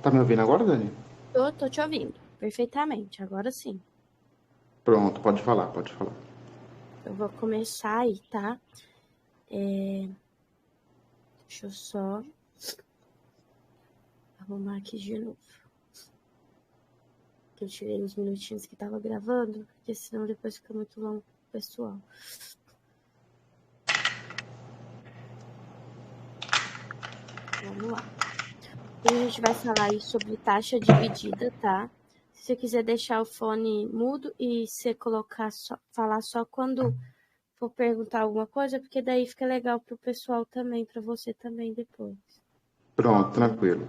Tá me ouvindo agora, Dani? Tô te ouvindo perfeitamente, agora sim. Pronto, pode falar, pode falar. Eu vou começar aí, tá? Deixa eu só arrumar aqui de novo. Que eu tirei os minutinhos que tava gravando, porque senão depois fica muito longo pro pessoal. Vamos lá. Hoje a gente vai falar aí sobre taxa dividida, tá? Se você quiser deixar o fone mudo e você falar só quando for perguntar alguma coisa, porque daí fica legal pro pessoal também, pra você também depois. Pronto, tranquilo.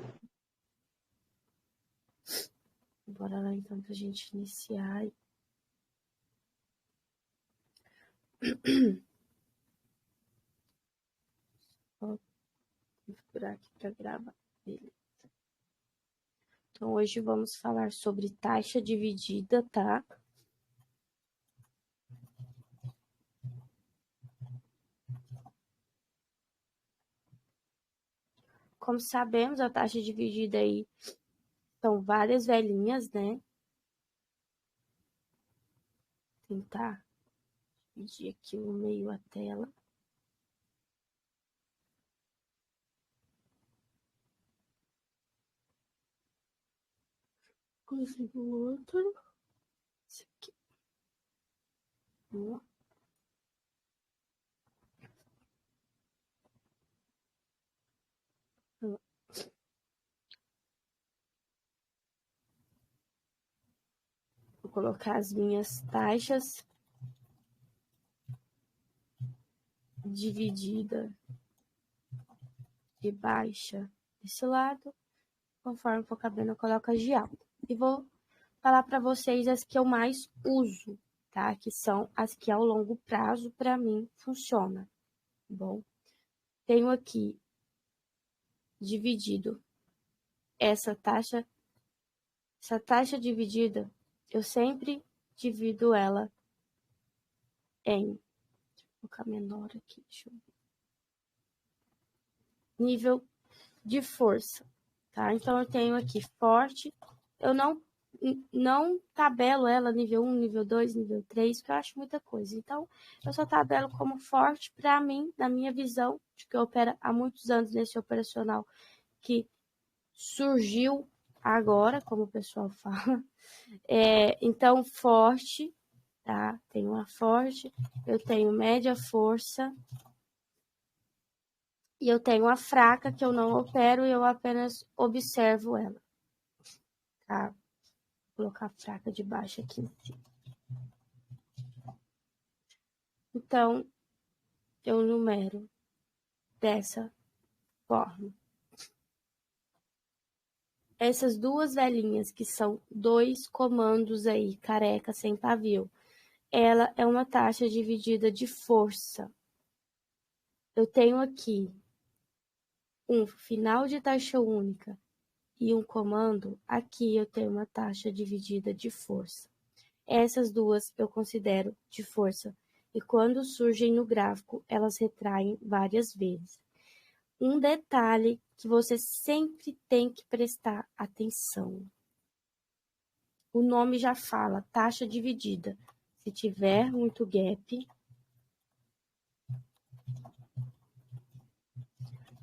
Bora lá então pra gente iniciar. Vou configurar aqui para gravar. Beleza. Então, hoje vamos falar sobre taxa dividida, tá? Como sabemos, a taxa dividida aí são várias velhinhas, né? Tentar dividir aqui no meio a tela. Consigo outro. Esse aqui. Vamos lá. Vou colocar as minhas taxas dividida de baixa desse lado. Conforme for cabendo, eu coloco as de alta. E vou falar para vocês as que eu mais uso, tá? Que são as que ao longo prazo, para mim, funciona. Bom, tenho aqui dividido essa taxa dividida, eu sempre divido ela em, vou colocar menor aqui, deixa eu ver, nível de força, tá? Então, eu tenho aqui forte, eu não tabelo ela nível 1, nível 2, nível 3, porque eu acho muita coisa. Então, eu só tabelo como forte para mim, na minha visão, de que opera há muitos anos nesse operacional, que surgiu agora, como o pessoal fala. Então, forte, tá? Tenho uma forte, eu tenho média força e eu tenho a fraca, que eu não opero e eu apenas observo ela, tá? Vou colocar a fraca de baixo aqui em cima. Então, eu numero dessa forma. Essas duas velhinhas, que são dois comandos aí, careca sem pavio, ela é uma taxa dividida de força. Eu tenho aqui um final de taxa única e um comando, aqui eu tenho uma taxa dividida de força. Essas duas eu considero de força, e quando surgem no gráfico, elas retraem várias vezes. Um detalhe que você sempre tem que prestar atenção. O nome já fala, taxa dividida. Se tiver muito gap,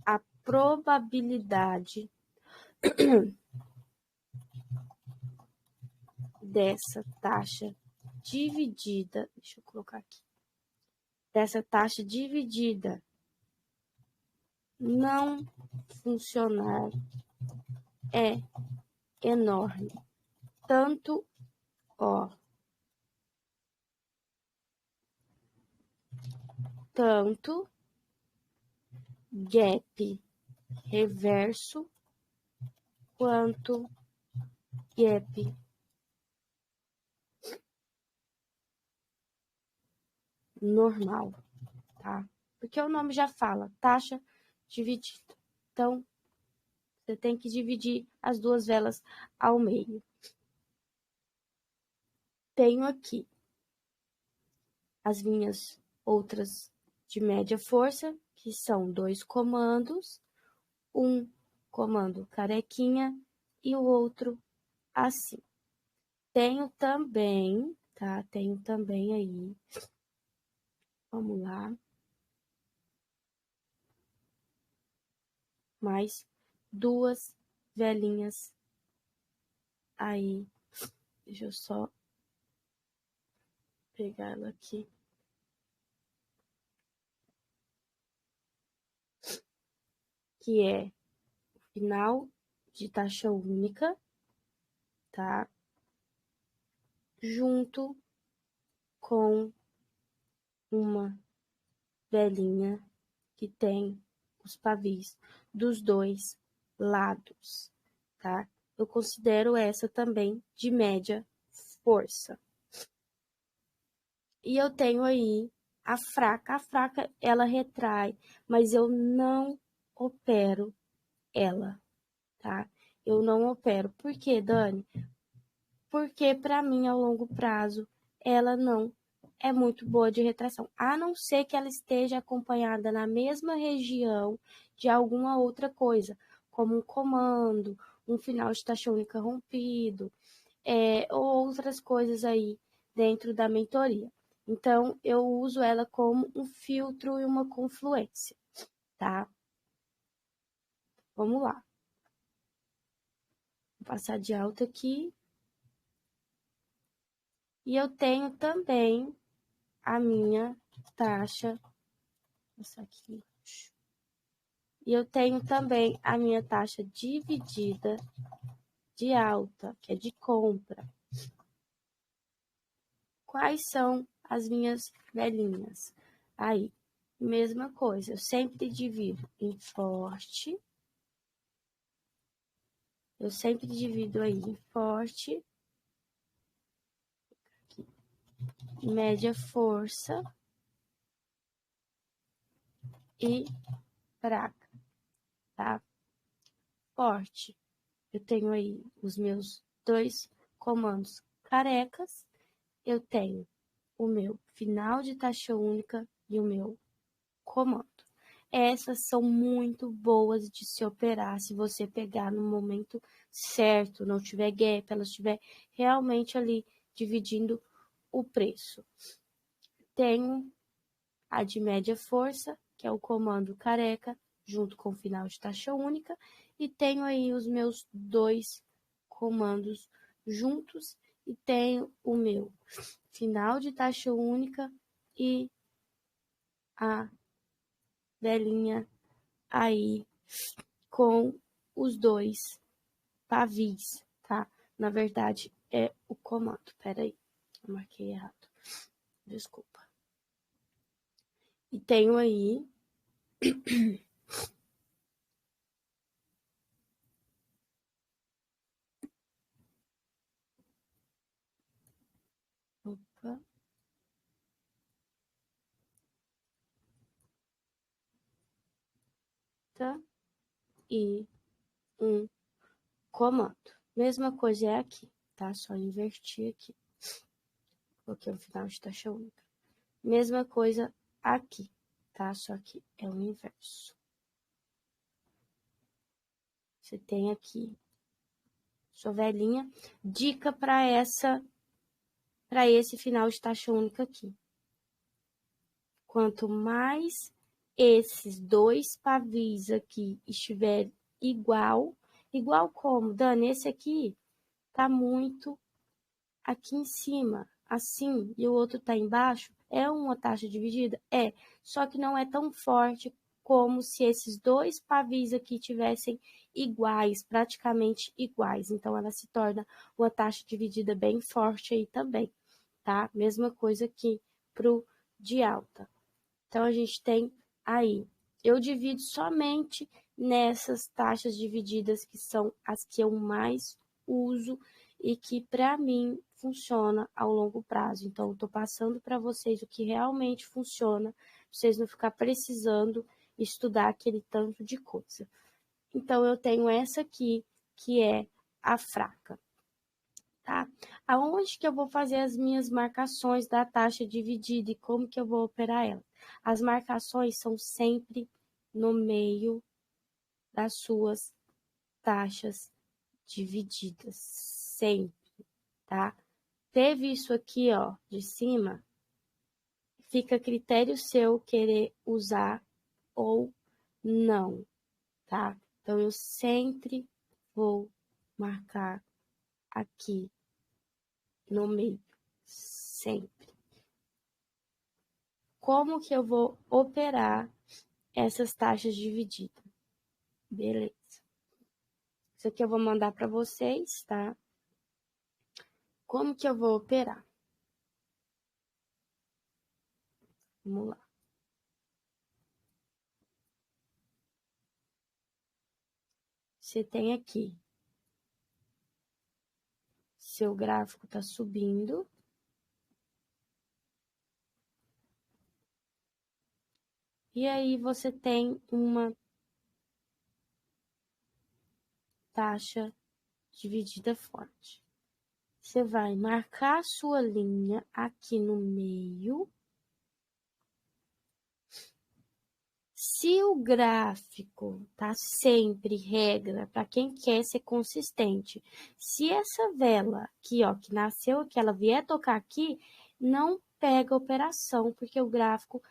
a probabilidade dessa taxa dividida, deixa eu colocar aqui, dessa taxa dividida não funcionar é enorme. Tanto, ó, tanto gap reverso quanto gap normal, tá? Porque o nome já fala, taxa dividida. Então, você tem que dividir as duas velas ao meio. Tenho aqui as minhas outras de média força, que são dois comandos, um comando carequinha e o outro assim. Tenho também, tá? Tenho também aí, vamos lá, mais duas velinhas aí. Deixa eu só pegar ela aqui. Que é o final de taxa única, tá? Junto com uma velinha que tem os pavis dos dois lados, tá? Eu considero essa também de média força. E eu tenho aí a fraca. A fraca, ela retrai, mas eu não opero ela, tá? Eu não opero. Por quê, Dani? Porque para mim, a longo prazo, ela não é muito boa de retração, a não ser que ela esteja acompanhada na mesma região de alguma outra coisa, como um comando, um final de taxa única rompido, ou outras coisas aí dentro da mentoria. Então, eu uso ela como um filtro e uma confluência, tá? Vamos lá. Vou passar de alta aqui. E eu tenho também a minha taxa. Essa aqui. E eu tenho também a minha taxa dividida de alta, que é de compra. Quais são as minhas velhinhas? Aí, mesma coisa, eu sempre divido em forte. Eu sempre divido aí em forte, média força e fraca, tá? Forte. Eu tenho aí os meus dois comandos carecas. Eu tenho o meu final de taxa única e o meu comando. Essas são muito boas de se operar se você pegar no momento certo, não tiver gap, ela estiver realmente ali dividindo o preço. Tenho a de média força, que é o comando careca, junto com o final de taxa única, e tenho aí os meus dois comandos juntos, e tenho o meu final de taxa única e a velhinha aí com os dois pavis, tá? Na verdade, é o comando. Peraí, eu marquei errado. Desculpa. E tenho aí opa, tá? E um comando. Mesma coisa é aqui, tá? Só invertir aqui. Coloquei o final de taxa única. Mesma coisa aqui, tá? Só que é o inverso. Você tem aqui sua velhinha. Dica para esse final de taxa única aqui. Quanto mais esses dois pavis aqui estiver igual como, Dani, esse aqui tá muito aqui em cima, assim, e o outro tá embaixo, é uma taxa dividida? É, só que não é tão forte como se esses dois pavis aqui tivessem iguais, praticamente iguais. Então, ela se torna uma taxa dividida bem forte aí também, tá? Mesma coisa que pro de alta. Então, a gente tem aí, eu divido somente nessas taxas divididas que são as que eu mais uso e que para mim funciona ao longo prazo. Então, eu tô passando para vocês o que realmente funciona, pra vocês não ficar precisando estudar aquele tanto de coisa. Então, eu tenho essa aqui, que é a fraca, tá? Aonde que eu vou fazer as minhas marcações da taxa dividida e como que eu vou operar ela? As marcações são sempre no meio das suas taxas divididas, sempre, tá? Teve isso aqui, ó, de cima, fica a critério seu querer usar ou não, tá? Então, eu sempre vou marcar aqui no meio, sempre. Como que eu vou operar essas taxas divididas? Beleza. Isso aqui eu vou mandar para vocês, tá? Como que eu vou operar? Vamos lá. Você tem aqui, seu gráfico está subindo. E aí você tem uma taxa dividida forte. Você vai marcar a sua linha aqui no meio. Se o gráfico tá sempre regra para quem quer ser consistente. Se essa vela aqui, ó, que nasceu aqui, ela vier tocar aqui, não pega a operação, porque o gráfico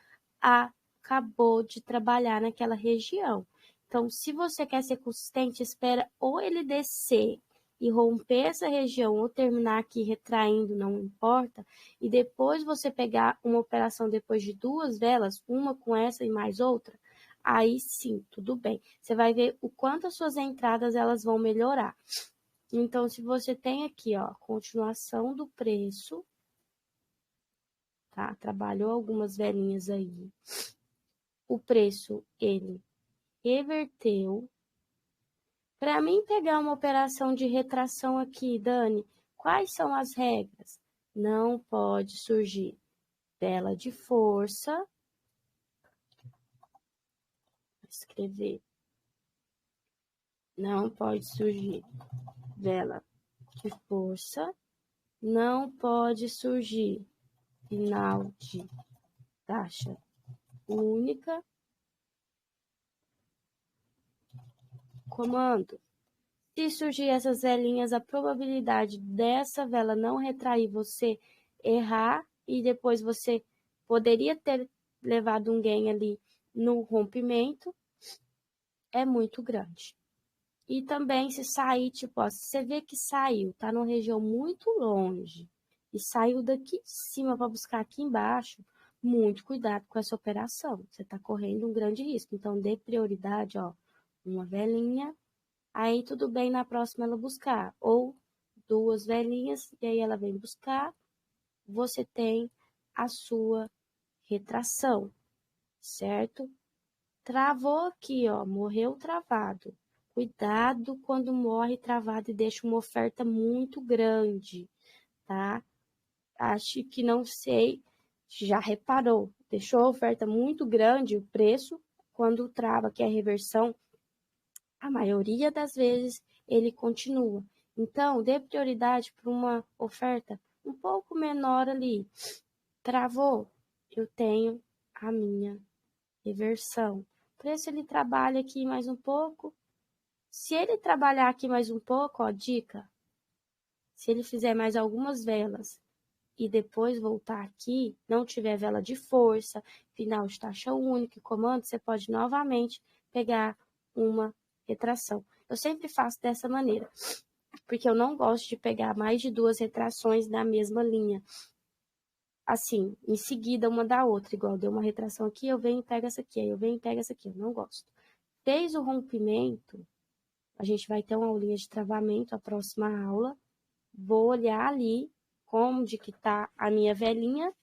acabou de trabalhar naquela região. Então, se você quer ser consistente, espera ou ele descer e romper essa região ou terminar aqui retraindo, não importa, e depois você pegar uma operação depois de duas velas, uma com essa e mais outra, aí sim, tudo bem. Você vai ver o quanto as suas entradas elas vão melhorar. Então, se você tem aqui, ó, continuação do preço, tá? Trabalhou algumas velinhas aí. O preço, ele reverteu. Para mim pegar uma operação de retração aqui, Dani, quais são as regras? Não pode surgir vela de força. Vou escrever. Não pode surgir vela de força. Não pode surgir final de taxa única. Comando. Se surgir essas velinhas, a probabilidade dessa vela não retrair, você errar e depois você poderia ter levado um gain ali no rompimento, é muito grande. E também se sair, tipo, ó, se você vê que saiu, tá numa região muito longe e saiu daqui de cima para buscar aqui embaixo, muito cuidado com essa operação. Você está correndo um grande risco. Então, dê prioridade, ó, uma velinha. Aí tudo bem na próxima ela buscar. Ou duas velinhas, e aí ela vem buscar. Você tem a sua retração, certo? Travou aqui, ó, morreu travado. Cuidado quando morre travado e deixa uma oferta muito grande, tá? Acho que não sei, já reparou, deixou a oferta muito grande, o preço, quando trava, que é a reversão, a maioria das vezes ele continua. Então, dê prioridade para uma oferta um pouco menor ali. Travou, eu tenho a minha reversão. O preço ele trabalha aqui mais um pouco. Se ele trabalhar aqui mais um pouco, ó, dica. Se ele fizer mais algumas velas e depois voltar aqui, não tiver vela de força, final de taxa única e comando, você pode novamente pegar uma retração. Eu sempre faço dessa maneira, porque eu não gosto de pegar mais de duas retrações na mesma linha. Assim, em seguida uma da outra, igual deu uma retração aqui, eu venho e pego essa aqui, aí eu venho e pego essa aqui, eu não gosto. Fez o rompimento, a gente vai ter uma aulinha de travamento, a próxima aula, vou olhar ali como de que tá a minha velinha,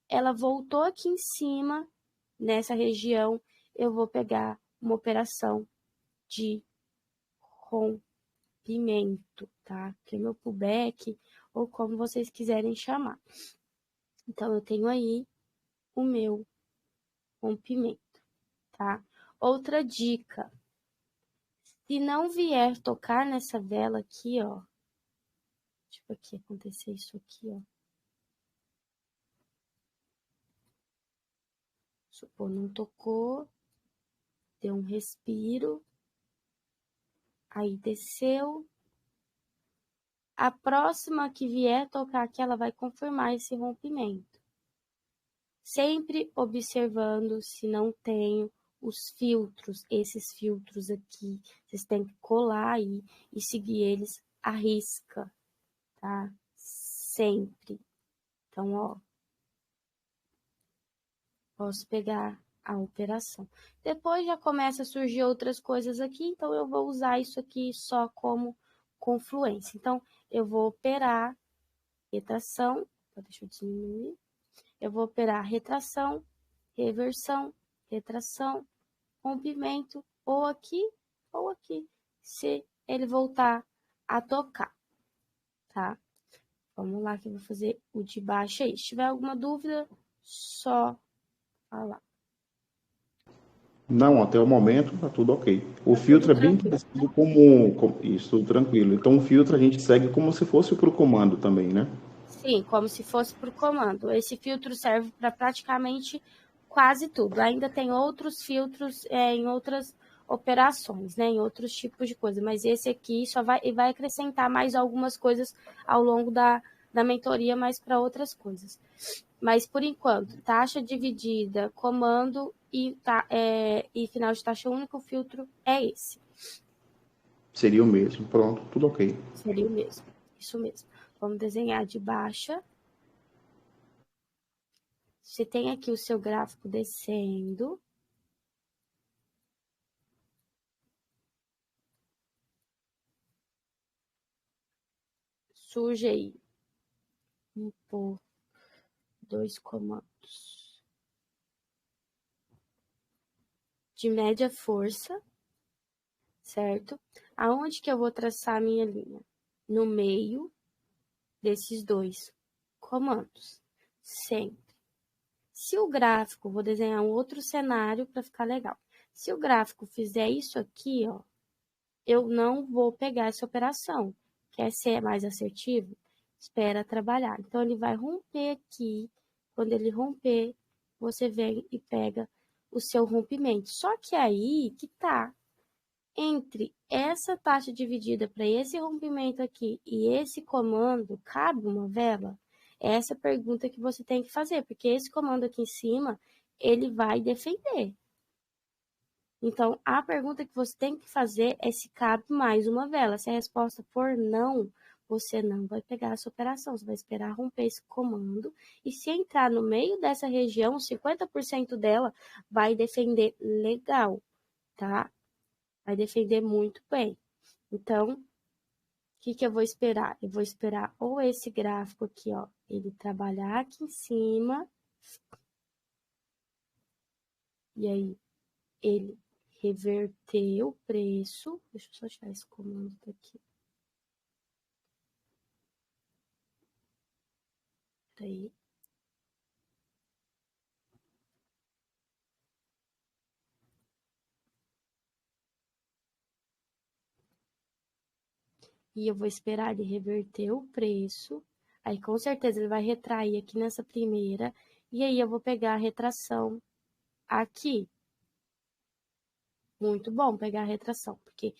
ela voltou aqui em cima, nessa região, eu vou pegar uma operação de rompimento, tá? Que é meu pullback, ou como vocês quiserem chamar. Então, eu tenho aí o meu rompimento, tá? Outra dica, se não vier tocar nessa vela aqui, ó, tipo aqui, acontecer isso aqui, ó. Supor, não tocou, deu um respiro, aí desceu, a próxima que vier tocar aqui, ela vai confirmar esse rompimento. Sempre observando se não tem os filtros, esses filtros aqui, vocês têm que colar aí e seguir eles à risca, tá? Sempre. Então, ó, posso pegar a operação. Depois já começa a surgir outras coisas aqui, então eu vou usar isso aqui só como confluência. Então, eu vou operar retração, deixa eu diminuir. Eu vou operar retração, reversão, retração, rompimento, ou aqui, se ele voltar a tocar, tá? Vamos lá que eu vou fazer o de baixo aí. Se tiver alguma dúvida, só falar. Não, até o momento tá tudo ok. O Tá tudo filtro é bem tranquilo. parecido com isso, tudo tranquilo. Então o filtro a gente segue como se fosse para o comando também, né? Sim, como se fosse por comando. Esse filtro serve para praticamente quase tudo. Ainda tem outros filtros em outras operações, né, em outros tipos de coisa, mas esse aqui só vai acrescentar mais algumas coisas ao longo da mentoria, mais para outras coisas. Mas por enquanto, taxa dividida, comando e final de taxa única, o filtro é esse. Seria o mesmo. Pronto, tudo ok. Seria o mesmo, isso mesmo. Vamos desenhar de baixa. Você tem aqui o seu gráfico descendo. Surge aí por 2 comandos. De média força, certo? Aonde que eu vou traçar a minha linha? No meio desses 2 comandos, sempre. Se o gráfico, vou desenhar um outro cenário para ficar legal. Se o gráfico fizer isso aqui, ó, eu não vou pegar essa operação. Quer ser mais assertivo? Espera trabalhar. Então, ele vai romper aqui. Quando ele romper, você vem e pega o seu rompimento. Só que aí que tá. Entre essa taxa dividida para esse rompimento aqui e esse comando, cabe uma vela? Essa é a pergunta que você tem que fazer, porque esse comando aqui em cima, ele vai defender. Então, a pergunta que você tem que fazer é se cabe mais uma vela. Se a resposta for não, você não vai pegar essa operação, você vai esperar romper esse comando. E se entrar no meio dessa região, 50% dela vai defender legal, tá? Vai defender muito bem. Então, o que eu vou esperar? Eu vou esperar ou esse gráfico aqui, ó, ele trabalhar aqui em cima. E aí, ele reverter o preço. Deixa eu só tirar esse comando daqui. Peraí. E eu vou esperar ele reverter o preço. Aí, com certeza, ele vai retrair aqui nessa primeira. E aí, eu vou pegar a retração aqui. Muito bom pegar a retração, porque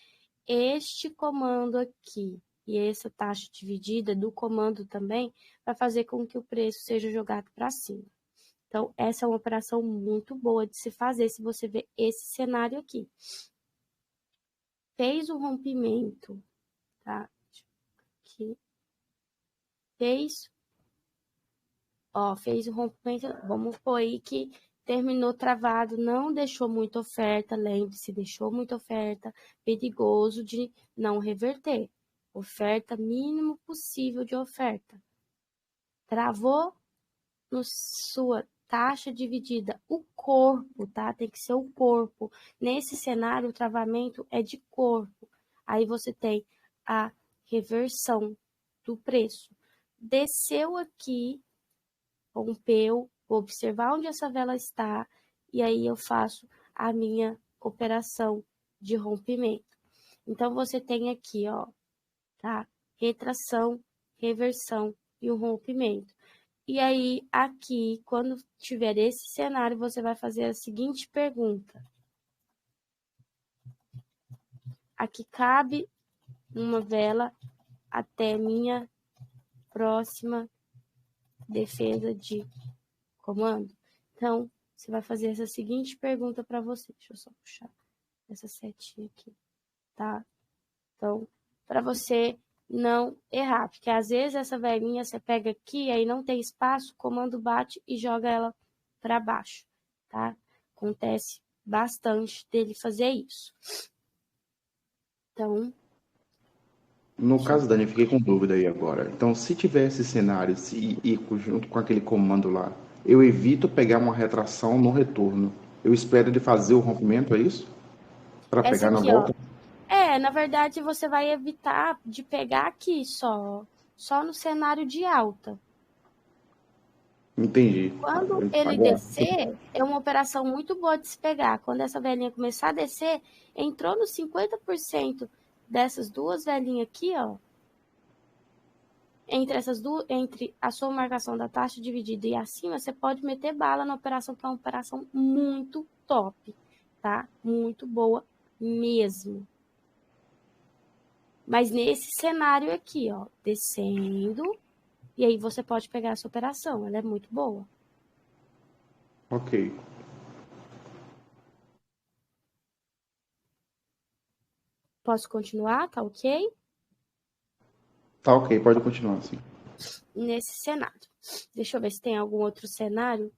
este comando aqui e essa taxa dividida do comando também vai fazer com que o preço seja jogado para cima. Então, essa é uma operação muito boa de se fazer se você ver esse cenário aqui. Fez o rompimento, tá? Aqui. Fez o rompimento, vamos pôr aí que terminou travado, não deixou muita oferta, lembre-se, deixou muita oferta, perigoso de não reverter. Oferta, mínimo possível de oferta. Travou no sua taxa dividida, o corpo, tá? Tem que ser o corpo. Nesse cenário, o travamento é de corpo. Aí você tem a reversão do preço. Desceu aqui, rompeu, vou observar onde essa vela está e aí eu faço a minha operação de rompimento. Então, você tem aqui, ó, tá? Retração, reversão e o rompimento. E aí, aqui, quando tiver esse cenário, você vai fazer a seguinte pergunta. Aqui cabe uma vela até minha próxima defesa de comando. Então, você vai fazer essa seguinte pergunta para você. Deixa eu só puxar essa setinha aqui, tá? Então, para você não errar, porque às vezes essa velhinha você pega aqui, aí não tem espaço, o comando bate e joga ela para baixo, tá? Acontece bastante dele fazer isso. Então, No caso, Dani, eu fiquei com dúvida aí agora. Então, se tiver esse cenário e junto com aquele comando lá, eu evito pegar uma retração no retorno. Eu espero ele fazer o rompimento, é isso? Para essa pegar na aqui, ó. volta? Na verdade, você vai evitar de pegar aqui só no cenário de alta. Entendi. Quando ele Agora, descer, é uma operação muito boa de se pegar. Quando essa velhinha começar a descer, entrou nos 50% dessas duas velhinhas aqui, ó. Entre essas duas, entre a sua marcação da taxa dividida e acima, você pode meter bala na operação, que é uma operação muito top, tá? Muito boa mesmo. Mas nesse cenário aqui, ó, descendo, e aí você pode pegar essa operação, ela é muito boa. ok. Posso continuar? Tá ok? Tá ok, pode continuar assim. Nesse cenário. Deixa eu ver se tem algum outro cenário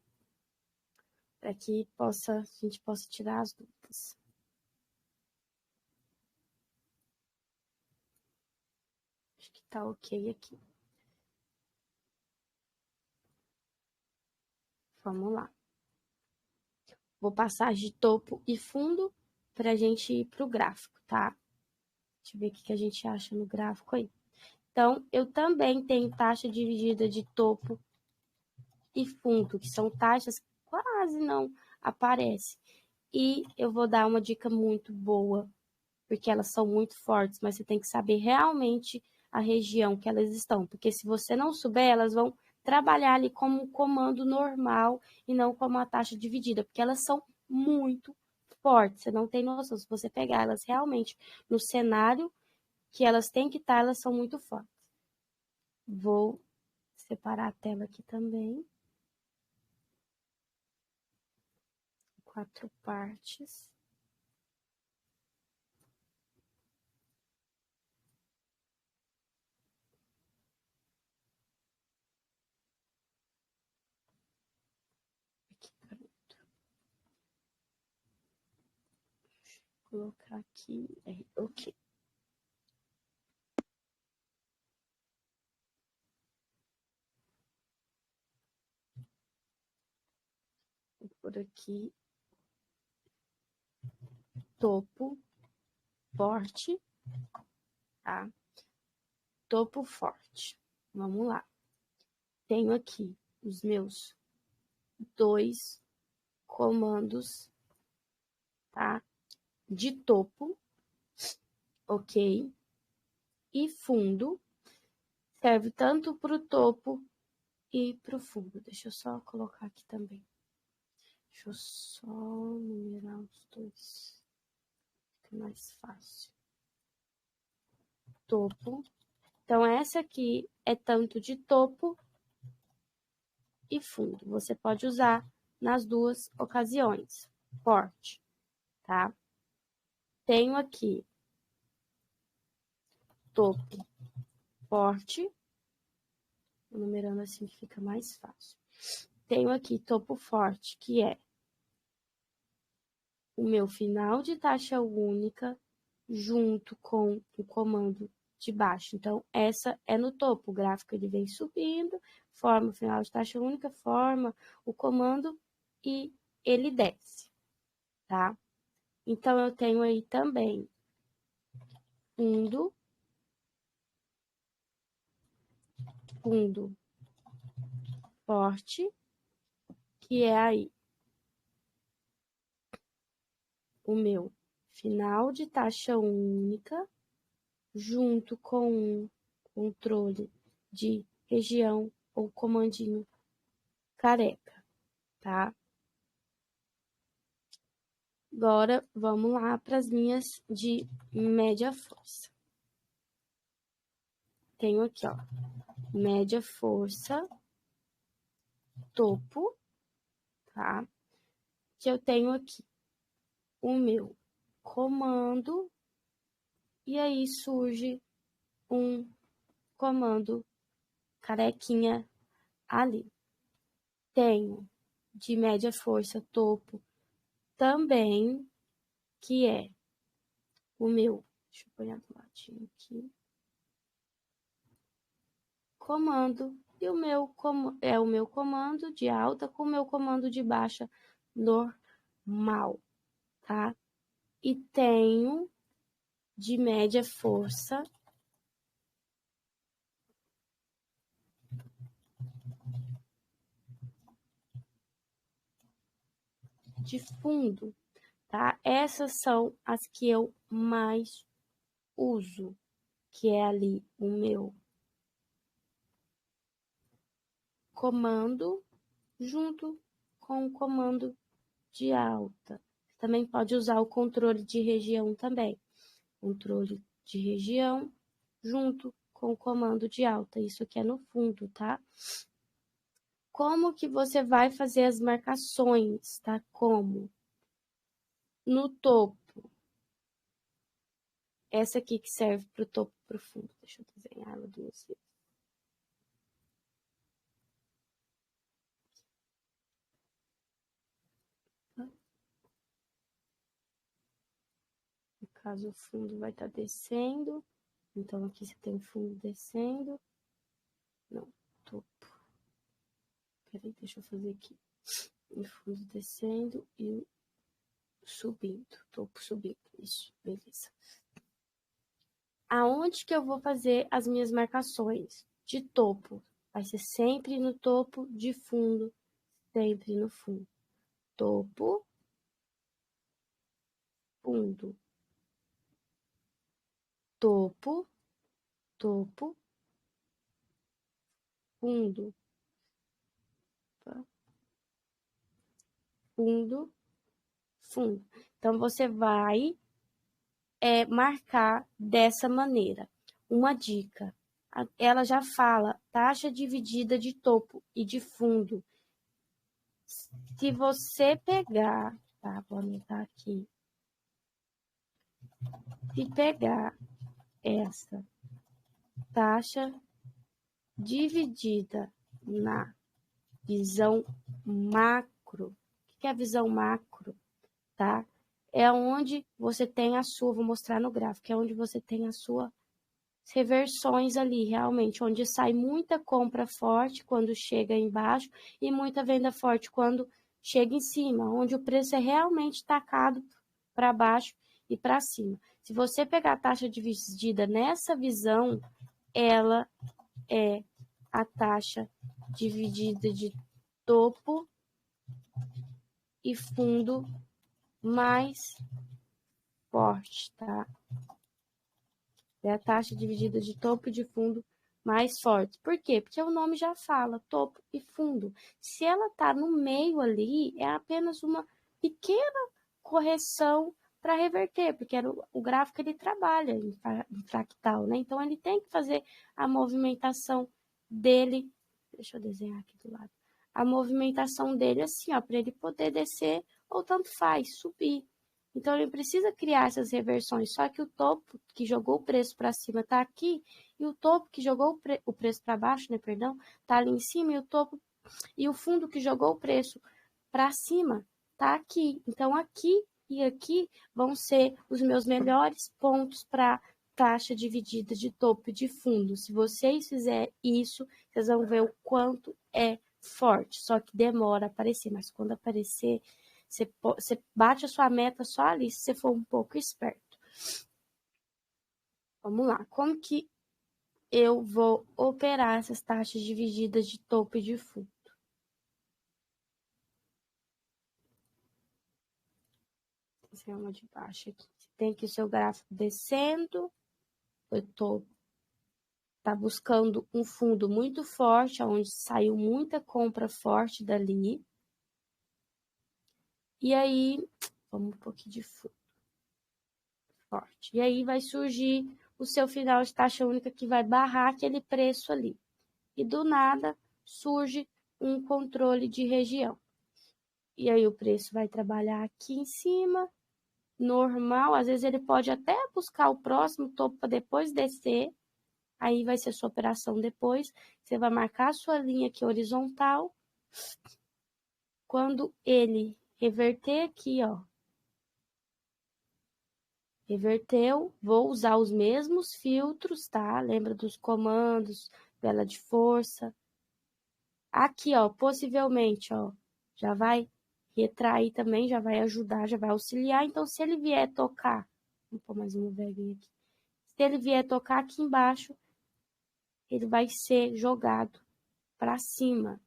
para que a gente possa tirar as dúvidas. Acho que tá ok aqui. Vamos lá. Vou passar de topo e fundo para a gente ir para o gráfico, tá? Deixa eu ver o que a gente acha no gráfico aí. Então, eu também tenho taxa dividida de topo e fundo, que são taxas que quase não aparecem. E eu vou dar uma dica muito boa, porque elas são muito fortes, mas você tem que saber realmente a região que elas estão, porque se você não souber, elas vão trabalhar ali como um comando normal e não como uma taxa dividida, porque elas são muito fortes, você não tem noção. Se você pegar elas realmente no cenário que elas têm que estar, elas são muito fortes. Vou separar a tela aqui também. 4 partes. Aqui, pronto. Vou colocar aqui. Ok. Vou por aqui. Topo forte, tá? Topo forte. Vamos lá. Tenho aqui os meus 2 comandos, tá? De topo, ok? E fundo, serve tanto para o topo e para o fundo. Deixa eu só colocar aqui também. Deixa eu só numerar os dois. Fica mais fácil. Topo. Então, essa aqui é tanto de topo e fundo. Você pode usar nas duas ocasiões. Forte, tá? Tenho aqui topo forte, numerando assim que fica mais fácil. Tenho aqui topo forte, que é o meu final de taxa única junto com o comando de baixo. Então, essa é no topo. O gráfico ele vem subindo, forma o final de taxa única, forma o comando e ele desce, tá? Então, eu tenho aí também fundo, fundo forte, que é aí o meu final de taxa única, junto com um controle de região ou comandinho careca, tá? Agora, vamos lá para as linhas de média força. tenho aqui, ó, média força, topo, tá? Que eu tenho aqui o meu comando, e aí surge um comando carequinha ali. Tenho de média força, topo, também, que é o meu, deixa eu pôr do ladinho aqui, comando, e o meu é o meu comando de alta com o meu comando de baixa normal, tá? E tenho de média força de fundo, tá? Essas são as que eu mais uso, que é ali o meu comando junto com o comando de alta. Também pode usar o controle de região também. Controle de região junto com o comando de alta. Isso aqui é no fundo, tá? Como que você vai fazer as marcações, tá? Como? No topo. Essa aqui que serve para o topo e para o fundo. Deixa eu desenhar ela duas vezes. No caso, o fundo vai estar descendo. Então, aqui você tem o fundo descendo. Não, topo. Peraí, deixa eu fazer aqui. O fundo descendo e o subindo. Topo subindo. Isso, beleza. Aonde que eu vou fazer as minhas marcações? De topo. Vai ser sempre no topo, de fundo, sempre no fundo. Topo, fundo. Topo, topo, fundo. Fundo, fundo. Então, você vai marcar dessa maneira. Uma dica. Ela já fala taxa dividida de topo e de fundo. Se você pegar, tá? Vou anotar aqui. Se pegar essa taxa dividida na visão macro, o que é a visão macro, tá? É onde você tem a sua, vou mostrar no gráfico, é onde você tem a sua reversões ali, realmente, onde sai muita compra forte quando chega embaixo e muita venda forte quando chega em cima, onde o preço é realmente tacado para baixo e para cima. Se você pegar a taxa dividida nessa visão, ela é a taxa dividida de topo e fundo mais forte, tá? É a taxa dividida de topo e de fundo mais forte. Por quê? Porque o nome já fala, topo e fundo. Se ela tá no meio ali, é apenas uma pequena correção para reverter, porque o gráfico ele trabalha em fractal, né? Então ele tem que fazer a movimentação dele. Deixa eu desenhar aqui do lado. A movimentação dele assim, ó, para ele poder descer ou tanto faz, subir. Então, ele precisa criar essas reversões, só que o topo que jogou o preço para cima está aqui, e o topo que jogou o preço para baixo, né, perdão, está ali em cima, e o topo e o fundo que jogou o preço para cima está aqui. Então, aqui e aqui vão ser os meus melhores pontos para taxa dividida de topo e de fundo. Se vocês fizerem isso, vocês vão ver o quanto é forte, só que demora a aparecer, mas quando aparecer, você bate a sua meta só ali, se você for um pouco esperto. Vamos lá. Como que eu vou operar essas taxas divididas de topo e de fundo? Essa é uma de baixo aqui. Você tem que o seu gráfico descendo. Eu tá buscando um fundo muito forte, onde saiu muita compra forte dali. E aí, vamos um pouquinho de fundo forte. E aí vai surgir o seu final de taxa única que vai barrar aquele preço ali. E do nada surge um controle de região. E aí o preço vai trabalhar aqui em cima, normal, às vezes ele pode até buscar o próximo topo para depois descer, aí vai ser sua operação depois, você vai marcar a sua linha aqui horizontal, quando ele reverter aqui, ó, reverteu, vou usar os mesmos filtros, tá? Lembra dos comandos, vela de força. Aqui, ó, possivelmente, ó, já vai retrair também, já vai ajudar, já vai auxiliar. Então, se ele vier tocar, vou pôr mais uma veguinha aqui. Se ele vier tocar aqui embaixo, ele vai ser jogado para cima,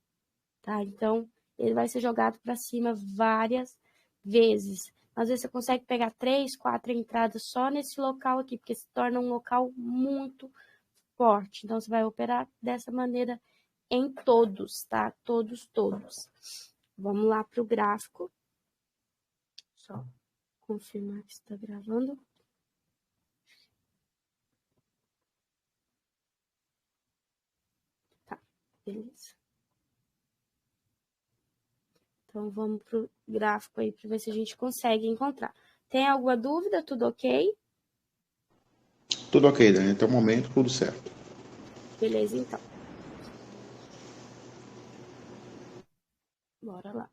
tá? Então, ele vai ser jogado para cima várias vezes. Às vezes você consegue pegar 3, 4 entradas só nesse local aqui, porque se torna um local muito forte. Então, você vai operar dessa maneira em todos, tá? Todos, todos. Vamos lá para o gráfico. Só confirmar que está gravando. Tá, beleza. Então, vamos para o gráfico aí para ver se a gente consegue encontrar. Tem alguma dúvida? Tudo ok? Tudo ok, Dani. Até o momento, tudo certo. Beleza, então. Bora lá.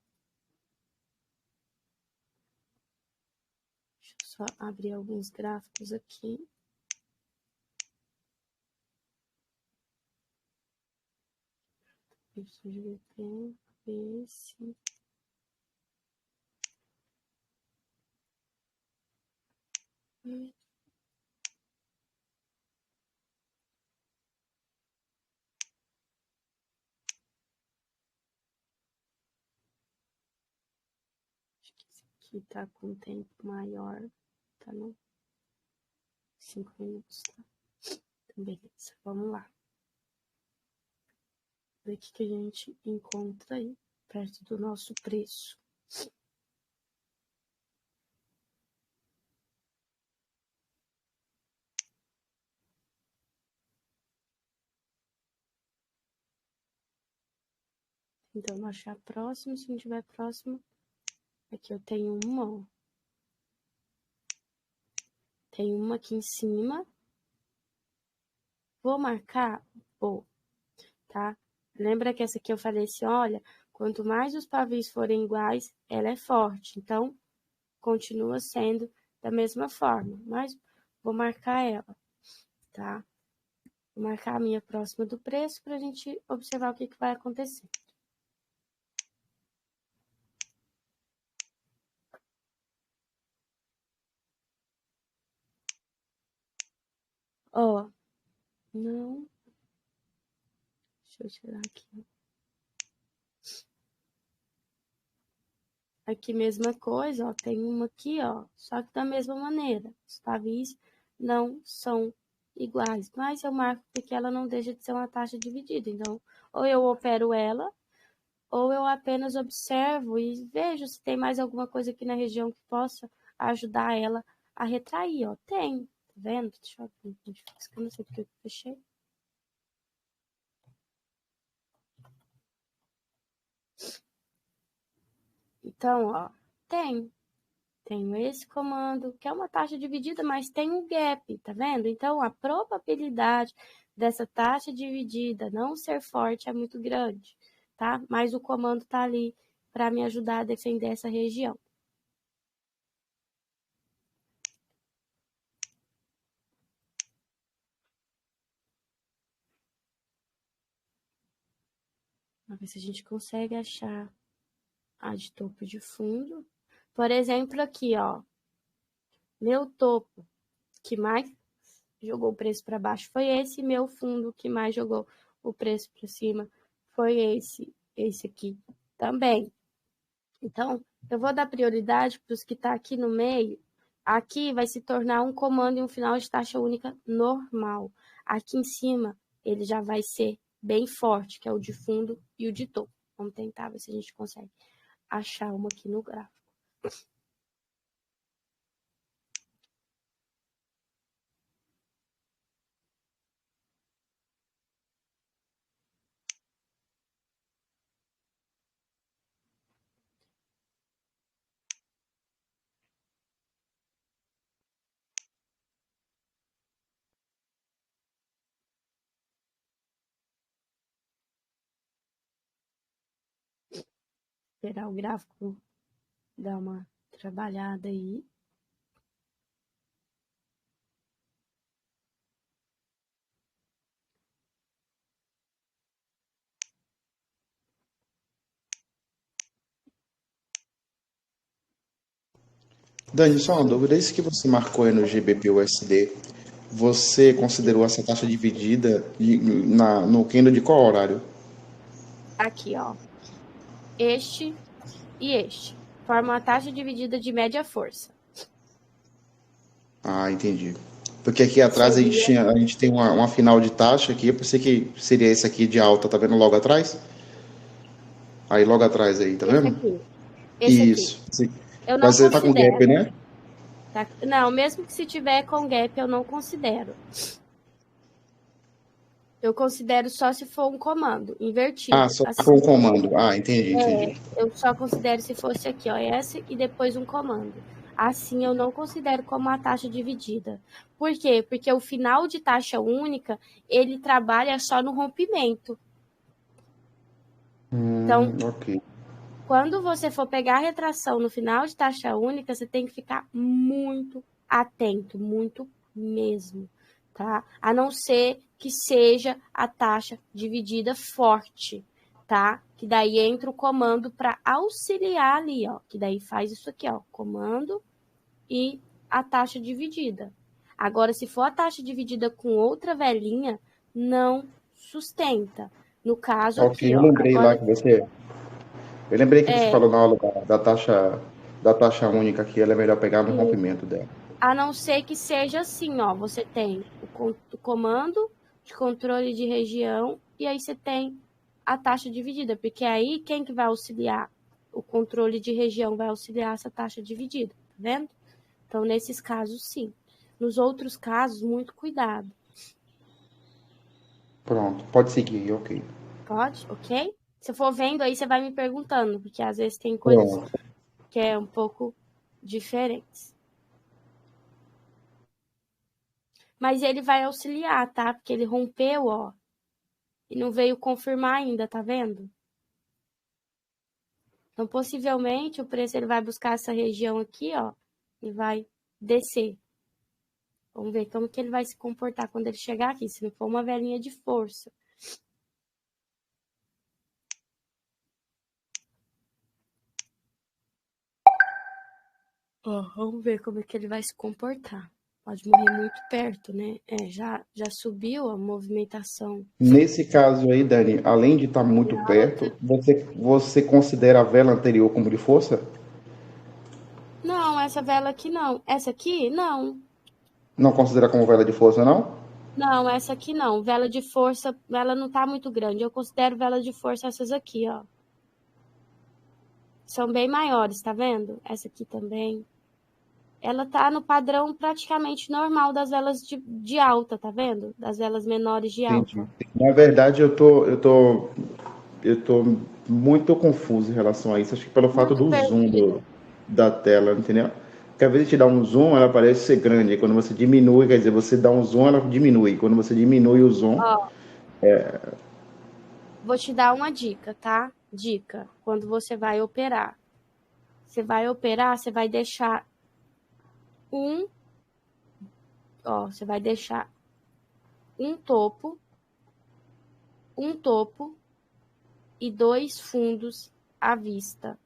Deixa eu só abrir alguns gráficos aqui. Esse. Acho que esse aqui tá com tempo maior. Tá no 5 minutos, tá? Então, beleza. Vamos lá. Ver o que a gente encontra aí, perto do nosso preço. Então, achar próximo, se não tiver próximo, aqui eu tenho uma, ó. Tem uma aqui em cima. Vou marcar? Vou, tá? Lembra que essa aqui eu falei assim, olha, quanto mais os pavis forem iguais, ela é forte. Então, continua sendo da mesma forma, mas vou marcar ela, tá? Vou marcar a minha próxima do preço para a gente observar o que vai acontecer. Ó, não. Deixa eu tirar aqui. Aqui, mesma coisa, ó, tem uma aqui, ó, só que da mesma maneira. Os pavis não são iguais, mas eu marco porque ela não deixa de ser uma taxa dividida. Então, ou eu opero ela, ou eu apenas observo e vejo se tem mais alguma coisa aqui na região que possa ajudar ela a retrair, ó. Tem, tá vendo? Deixa eu abrir, que eu não sei porque eu fechei. Então, ó, tenho esse comando, que é uma taxa dividida, mas tem um gap, tá vendo? Então, a probabilidade dessa taxa dividida não ser forte é muito grande, tá? Mas o comando tá ali para me ajudar a defender essa região. Vamos ver se a gente consegue achar a de topo de fundo. Por exemplo, aqui, ó, meu topo que mais jogou o preço para baixo foi esse, meu fundo que mais jogou o preço para cima foi esse aqui também. Então, eu vou dar prioridade para os que tá aqui no meio. Aqui vai se tornar um comando e um final de taxa única normal. Aqui em cima, ele já vai ser bem forte, que é o de fundo e o de topo. Vamos tentar ver se a gente consegue achar uma aqui no gráfico. Esperar o gráfico dar uma trabalhada aí. Dani, só uma dúvida. Isso que você marcou aí no GBP/USD, você considerou essa taxa dividida no candle de qual horário? Aqui, ó. Este e este. Formam a taxa dividida de média força. Ah, entendi. Porque aqui atrás a gente tem uma final de taxa aqui. Eu pensei que seria esse aqui de alta, tá vendo logo atrás? Aí logo atrás aí, tá Esse vendo? aqui. Esse aqui. Isso. Sim. Eu não Mas você tá com gap, considero. né? Tá? Não, mesmo que se tiver com gap, eu não considero. Eu considero só se for um comando invertido. Ah, só Assim, for um comando. Ah, entendi. eu só considero se fosse aqui, ó, S e depois um comando. Assim, eu não considero como uma taxa dividida. Por quê? Porque o final de taxa única, ele trabalha só no rompimento. Então, Ok. quando você for pegar a retração no final de taxa única, você tem que ficar muito atento, muito mesmo, tá? A não ser que seja a taxa dividida forte, tá? Que daí entra o comando para auxiliar ali, ó. Que daí faz isso aqui, ó. Comando e a taxa dividida. Agora, se for a taxa dividida com outra velinha, não sustenta. No caso Ok, aqui, eu ó. lembrei lá Agora, que você. Eu lembrei que você é, falou na aula da taxa única que ela é melhor pegar no rompimento dela. a não ser que seja assim, ó, você tem o comando de controle de região e aí você tem a taxa dividida, porque aí quem que vai auxiliar? O controle de região vai auxiliar essa taxa dividida, tá vendo? Então, nesses casos, sim. Nos outros casos, muito cuidado. Pronto, pode seguir, ok. Pode? Ok? Se for vendo aí, você vai me perguntando, porque às vezes tem coisas Pronto. que é um pouco diferentes. Mas ele vai auxiliar, tá? Porque ele rompeu, ó, e não veio confirmar ainda, tá vendo? Então, possivelmente, o preço ele vai buscar essa região aqui, ó, e vai descer. Vamos ver como que ele vai se comportar quando ele chegar aqui, se não for uma velinha de força. Ó, vamos ver como é que ele vai se comportar. Pode morrer muito perto, né? Já subiu a movimentação. Nesse caso aí, Dani, além de estar muito perto, você considera a vela anterior como de força? Não, essa vela aqui não. Essa aqui, não. Não considera como vela de força, não? Não, essa aqui não. Vela de força, ela não tá muito grande. Eu considero vela de força essas aqui, ó. São bem maiores, tá vendo? Essa aqui também. Ela tá no padrão praticamente normal das velas de alta, tá vendo? Das velas menores de Entendi. alta. Na verdade, eu tô muito confuso em relação a isso. Acho que pelo fato Muito do zoom perdido. da tela, entendeu? Porque às vezes te dá um zoom, ela parece ser grande. E quando você diminui, quer dizer, você dá um zoom, ela diminui. Quando você diminui o zoom, Ó, vou te dar uma dica, tá? Dica. Quando você vai operar. Você vai operar, você vai deixar você vai deixar um topo e 2 fundos à vista,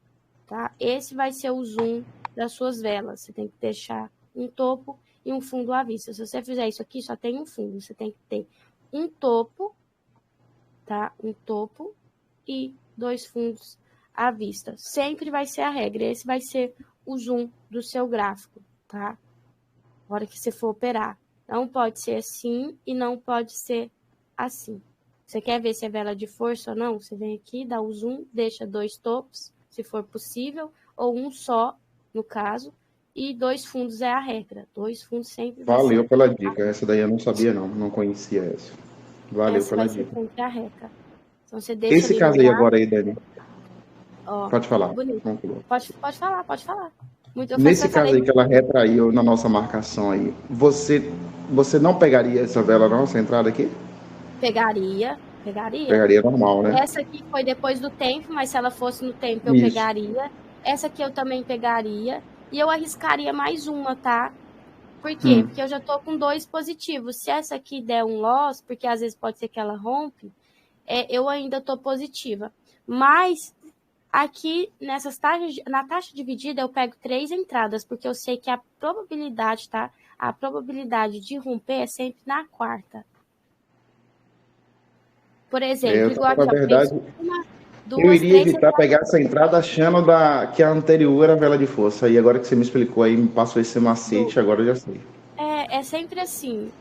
tá? Esse vai ser o zoom das suas velas. Você tem que deixar um topo e um fundo à vista. Se você fizer isso aqui, só tem um fundo. Você tem que ter um topo, tá? Um topo e 2 fundos à vista. Sempre vai ser a regra. Esse vai ser o zoom do seu gráfico, tá? Na hora que você for operar. Não pode ser assim e não pode ser assim. Você quer ver se é vela de força ou não? Você vem aqui, dá o zoom, deixa 2 topos, se for possível, ou um só, no caso, e 2 fundos é a regra. 2 fundos sempre vai valeu ser. pela dica. Essa daí eu não sabia, não conhecia essa. Valeu Essa pela vai ser dica. sempre a regra. Então você deixa Esse ali no caso aí gráfico, agora aí, Dani, ó, pode muito falar. bonito. Conclua. Pode falar, pode falar. Muito, eu Nesse só caso falei aí que muito ela bonito. retraiu na nossa marcação aí, você não pegaria essa vela não, essa entrada aqui? Pegaria. Pegaria? Pegaria normal, né? Essa aqui foi depois do tempo, mas se ela fosse no tempo eu Isso. pegaria. Essa aqui eu também pegaria. E eu arriscaria mais uma, tá? Por quê? Hum. Porque eu já tô com 2 positivos. Se essa aqui der um loss, porque às vezes pode ser que ela rompe, eu ainda tô positiva. Mas aqui nessas taxas, na taxa dividida eu pego 3 entradas, porque eu sei que a probabilidade, tá? A probabilidade de romper é sempre na quarta. Por exemplo, igual Na aqui, ó, fez verdade, uma, eu duas, iria três. evitar pegar essa entrada achando que a anterior era vela de força. E agora que você me explicou aí, me passou esse macete, agora eu já sei. É sempre assim.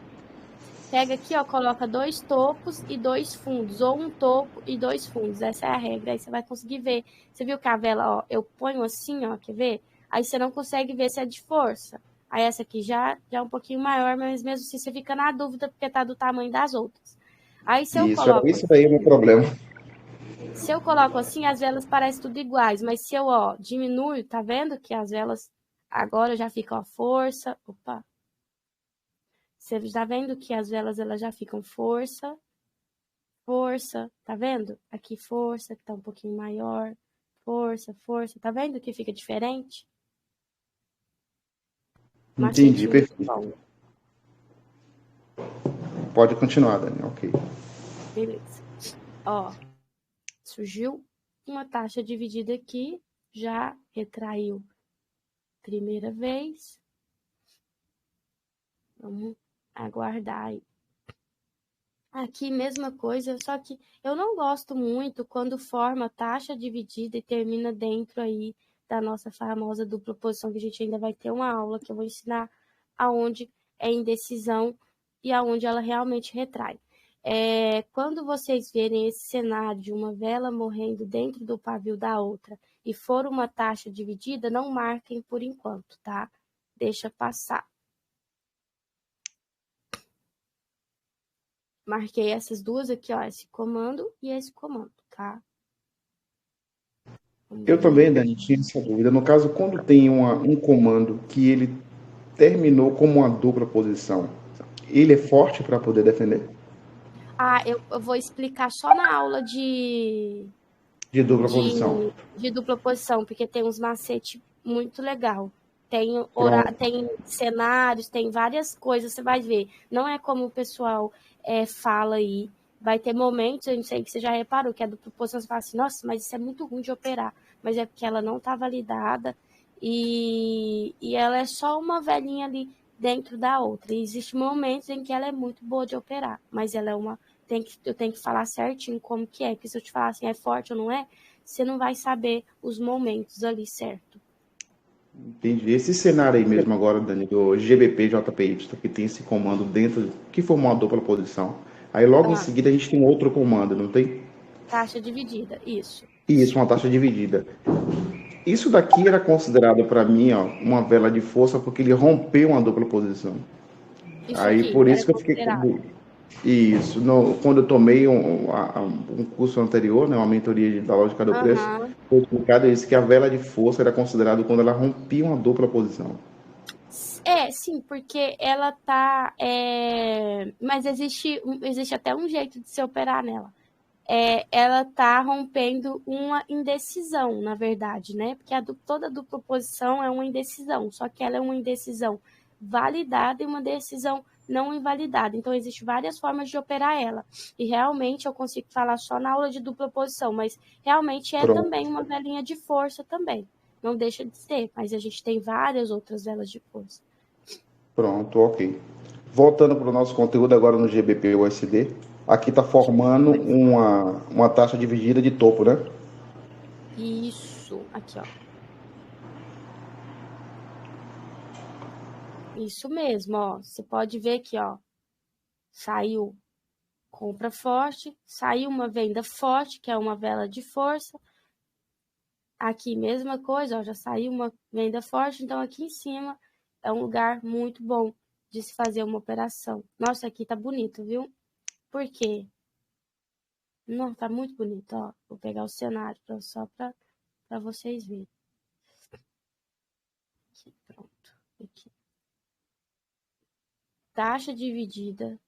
Pega aqui, ó, coloca 2 topos e 2 fundos, ou um topo e 2 fundos. Essa é a regra. Aí você vai conseguir ver. Você viu que a vela, ó, eu ponho assim, ó, quer ver? Aí você não consegue ver se é de força. Aí essa aqui já é um pouquinho maior, mas mesmo assim você fica na dúvida porque tá do tamanho das outras. Aí se eu Isso, era coloco isso daí o meu assim, problema. as velas parecem tudo iguais, mas se eu, ó, diminuo, tá vendo que as velas agora já ficam a força. Opa. Você está vendo que as velas elas já ficam força, força, tá vendo? Aqui força, que tá um pouquinho maior, força, força, tá vendo que fica diferente? Entendi, Macetinho muito perfeito. bom, Pode continuar, Dani, ok. beleza. Ó, surgiu uma taxa dividida aqui, já retraiu primeira vez. Vamos aguardar aí. Aqui, mesma coisa, só que eu não gosto muito quando forma taxa dividida e termina dentro aí da nossa famosa dupla posição, que a gente ainda vai ter uma aula que eu vou ensinar aonde é indecisão e aonde ela realmente retrai. Quando vocês verem esse cenário de uma vela morrendo dentro do pavio da outra e for uma taxa dividida, não marquem por enquanto, tá? Deixa passar. Marquei essas duas aqui, ó, esse comando e esse comando, tá? Vamos Eu ver. também, Dani, tinha essa dúvida. No caso, quando tem um comando que ele terminou como uma dupla posição, ele é forte para poder defender? Eu vou explicar só na aula De dupla posição. de dupla posição, porque tem uns macetes muito legal. Pronto, Tem cenários, tem várias coisas, você vai ver. Não é como o pessoal fala aí. Vai ter momentos, eu não sei que você já reparou, que a dupla posição você fala assim, nossa, mas isso é muito ruim de operar. Mas é porque ela não está validada e ela é só uma velhinha ali dentro da outra. E existem momentos em que ela é muito boa de operar, mas ela é uma eu tenho que falar certinho como que é, porque se eu te falar assim, é forte ou não é, você não vai saber os momentos ali, certo? entendi. Esse cenário aí mesmo agora, Dani, do GBP JPY, que tem esse comando dentro, que formou uma dupla posição. Aí logo em Ah, seguida a gente tem outro comando, não tem? taxa dividida, isso. Isso, uma taxa dividida. Isso daqui era considerado para mim, ó, uma vela de força porque ele rompeu uma dupla posição. Isso Aí aqui por era isso que eu fiquei com considerado. isso. Quando eu tomei um curso anterior, né, uma mentoria da lógica do preço, Aham. foi explicado isso, que a vela de força era considerado quando ela rompia uma dupla posição. Sim, porque ela tá. Mas existe até um jeito de se operar nela. Ela tá rompendo uma indecisão, na verdade, né? Porque toda dupla posição é uma indecisão, só que ela é uma indecisão validada e uma decisão não invalidada. Então, existem várias formas de operar ela. E realmente eu consigo falar só na aula de dupla posição, mas realmente é Pronto, também uma velinha de força também. Não deixa de ser, mas a gente tem várias outras velas de força. pronto, ok. Voltando para o nosso conteúdo agora no GBP USD, aqui está formando uma taxa dividida de topo, né? Isso, aqui, ó. Isso mesmo, ó. Você pode ver aqui, ó. Saiu compra forte, saiu uma venda forte, que é uma vela de força. Aqui, mesma coisa, ó, já saiu uma venda forte, então aqui em cima é um lugar muito bom de se fazer uma operação. Nossa, aqui tá bonito, viu? Por quê? Não, tá muito bonito, ó. Vou pegar o cenário só para vocês verem. Aqui, pronto. Aqui. Taxa dividida.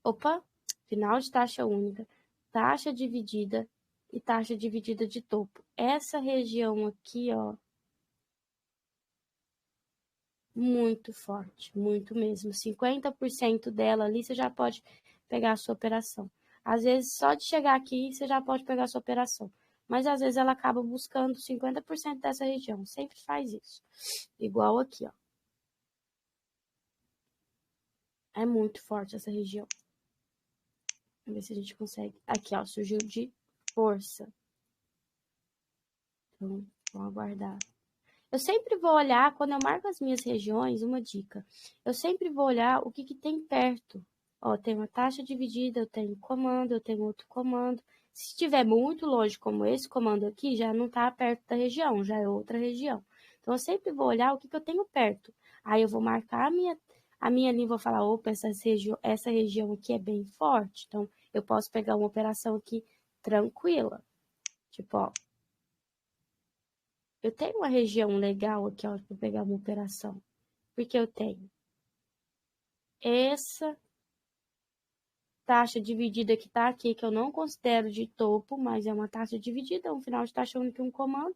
Opa! final de taxa única, taxa dividida e taxa dividida de topo. Essa região aqui, ó, muito forte, muito mesmo. 50% dela ali, você já pode pegar a sua operação. Às vezes, só de chegar aqui, você já pode pegar a sua operação. Mas, às vezes, ela acaba buscando 50% dessa região. Sempre faz isso. Igual aqui, ó. É muito forte essa região. Vamos ver se a gente consegue. Aqui, ó, surgiu de força. Então, vamos aguardar. Eu sempre vou olhar, quando eu marco as minhas regiões, uma dica. Eu sempre vou olhar o que tem perto. Ó, tem uma taxa dividida, eu tenho comando, eu tenho outro comando. Se estiver muito longe, como esse comando aqui, já não está perto da região, já é outra região. Então, eu sempre vou olhar o que eu tenho perto. Aí, eu vou marcar a minha linha e vou falar, opa, essa região aqui é bem forte. Então, eu posso pegar uma operação aqui tranquila. Tipo, ó. Eu tenho uma região legal aqui, ó, para pegar uma operação. Porque eu tenho essa taxa dividida que tá aqui, que eu não considero de topo, mas é uma taxa dividida, um final de taxa única e um comando.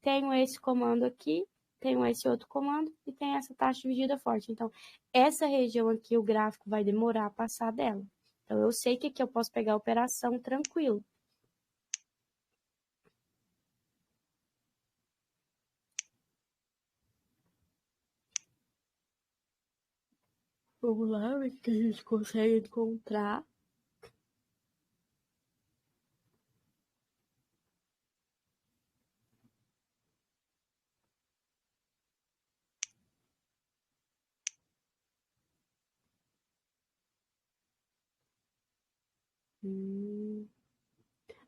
Tenho esse comando aqui, tenho esse outro comando e tem essa taxa dividida forte. Então, essa região aqui, o gráfico vai demorar a passar dela. Então, eu sei que aqui eu posso pegar a operação tranquilo. Vamos lá, ver o que a gente consegue encontrar.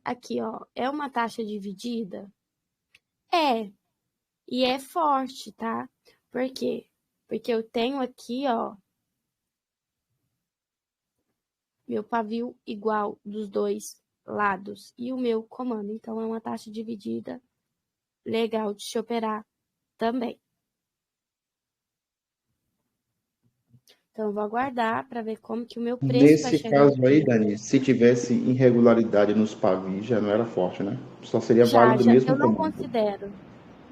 Aqui, ó, é uma taxa dividida? É, e é forte, tá? Por quê? Porque eu tenho aqui, ó, meu pavio igual dos dois lados e o meu comando. Então, é uma taxa dividida legal de se operar também. Então, eu vou aguardar para ver como que o meu preço vai Nesse chegar caso aí, aqui. Dani, se tivesse irregularidade nos pavis, já não era forte, né? Só seria Já, válido já, mesmo comando.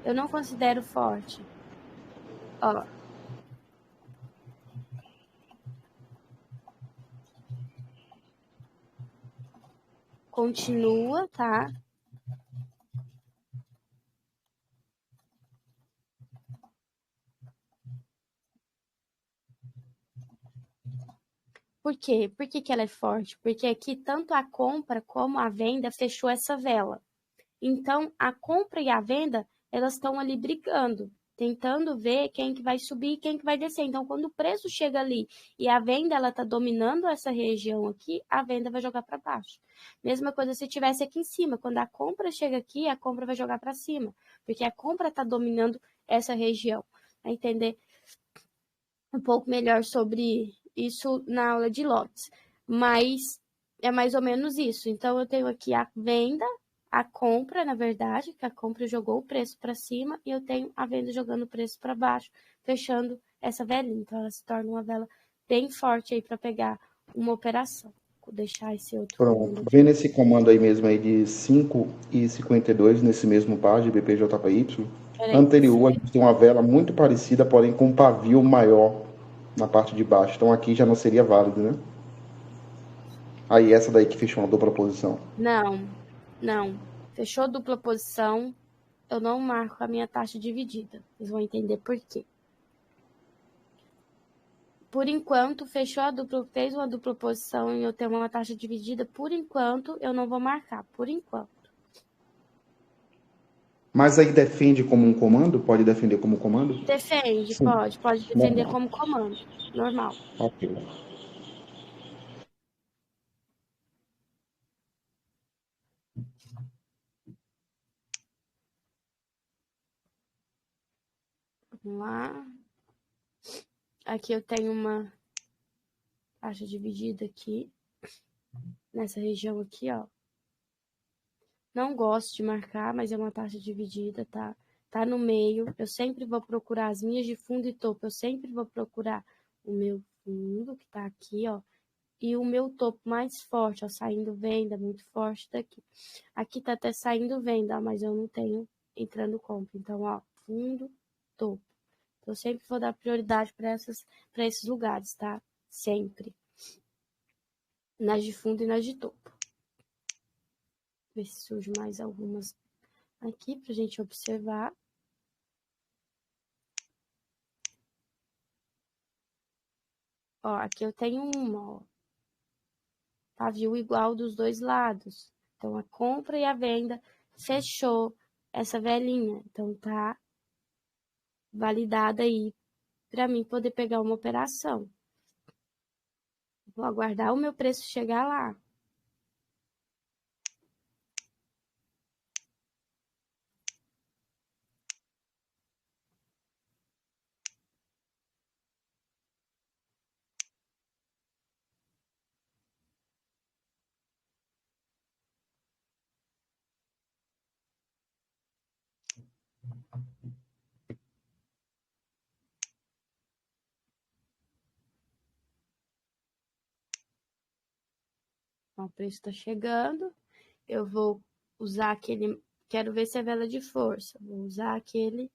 eu não considero forte. Ó, continua, tá? Por quê? Por que que ela é forte? Porque aqui tanto a compra como a venda fechou essa vela. Então, a compra e a venda, elas estão ali brigando, tentando ver quem que vai subir e quem que vai descer. Então, quando o preço chega ali e a venda ela está dominando essa região aqui, a venda vai jogar para baixo. Mesma coisa se tivesse aqui em cima, quando a compra chega aqui, a compra vai jogar para cima, porque a compra está dominando essa região. Vai entender um pouco melhor sobre isso na aula de lotes, mas é mais ou menos isso. Então, eu tenho aqui a venda, a compra, na verdade, que a compra jogou o preço para cima, e eu tenho a venda jogando o preço para baixo, fechando essa velinha. Então, ela se torna uma vela bem forte aí para pegar uma operação. Vou deixar esse outro comando Pronto. aqui. Vendo esse comando aí mesmo aí de 5,52 nesse mesmo par de BPJPY, Peraí. anterior a gente tem uma vela muito parecida, porém com um pavio maior na parte de baixo. Então aqui já não seria válido, né? Aí essa daí que fechou uma dupla posição. Não, não. Fechou dupla posição, eu não marco a minha taxa dividida. Vocês vão entender por quê. Por enquanto, fez uma dupla posição e eu tenho uma taxa dividida, por enquanto, eu não vou marcar, por enquanto. Mas aí defende como um comando? Pode defender como comando? Defende, Sim. pode defender Normal. como comando, normal. Ok. Vamos lá. Aqui eu tenho uma taxa dividida aqui, nessa região aqui, ó. Não gosto de marcar, mas é uma taxa dividida, tá? Tá no meio. Eu sempre vou procurar as minhas de fundo e topo. Eu sempre vou procurar o meu fundo, que tá aqui, ó. e o meu topo mais forte, ó, saindo venda muito forte daqui. Aqui tá até saindo venda, mas eu não tenho entrando compra. Então, ó, fundo, topo. Eu sempre vou dar prioridade para esses lugares, tá? Sempre. Nas de fundo e nas de topo. Ver se surge mais algumas aqui pra gente observar. Ó, aqui eu tenho uma, ó. Pavio igual dos dois lados. Então, a compra e a venda fechou essa velhinha. Então, tá validada aí para mim poder pegar uma operação. Vou aguardar o meu preço chegar lá. Ó, o preço está chegando. Eu vou usar aquele... Quero ver se é vela de força. Vou usar aquele...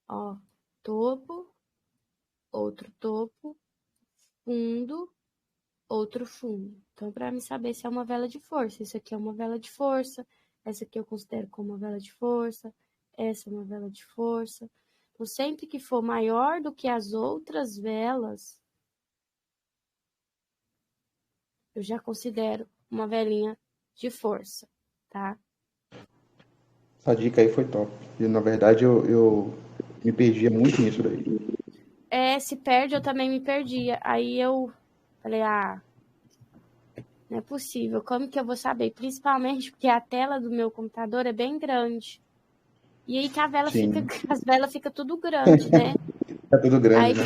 Ó, topo, outro topo, fundo, outro fundo. Então, para me saber se é uma vela de força. Isso aqui é uma vela de força. Essa aqui eu considero como uma vela de força. Essa é uma vela de força. Então, sempre que for maior do que as outras velas, eu já considero uma velinha de força, tá? Essa dica aí foi top. E, na verdade, eu me perdia muito nisso daí. Se perde, eu também me perdia. Aí eu falei, não é possível, como que eu vou saber? Principalmente porque a tela do meu computador é bem grande. E aí que Sim. as velas ficam tudo grande, né? É tudo grande, Aí né?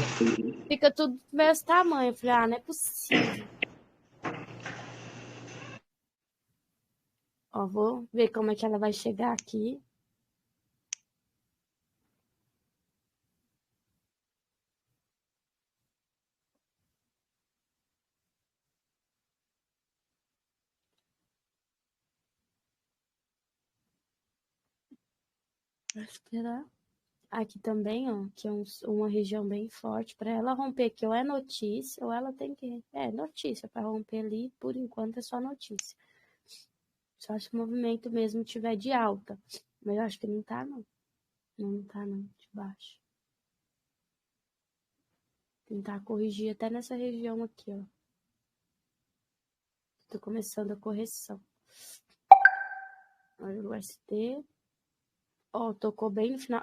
fica tudo do mesmo tamanho. Eu falei, não é possível. Ó, vou ver como é que ela vai chegar aqui. Vou esperar. Aqui também, ó, que é uma região bem forte. Para ela romper aqui, ou é notícia, ou ela tem que... É, notícia para romper ali, por enquanto é só notícia. Só se o movimento mesmo tiver de alta. Mas eu acho que não tá, não. Não tá, não, de baixo. Tentar corrigir até nessa região aqui, ó. Tô começando a correção. Olha o UST. Ó, tocou bem no final.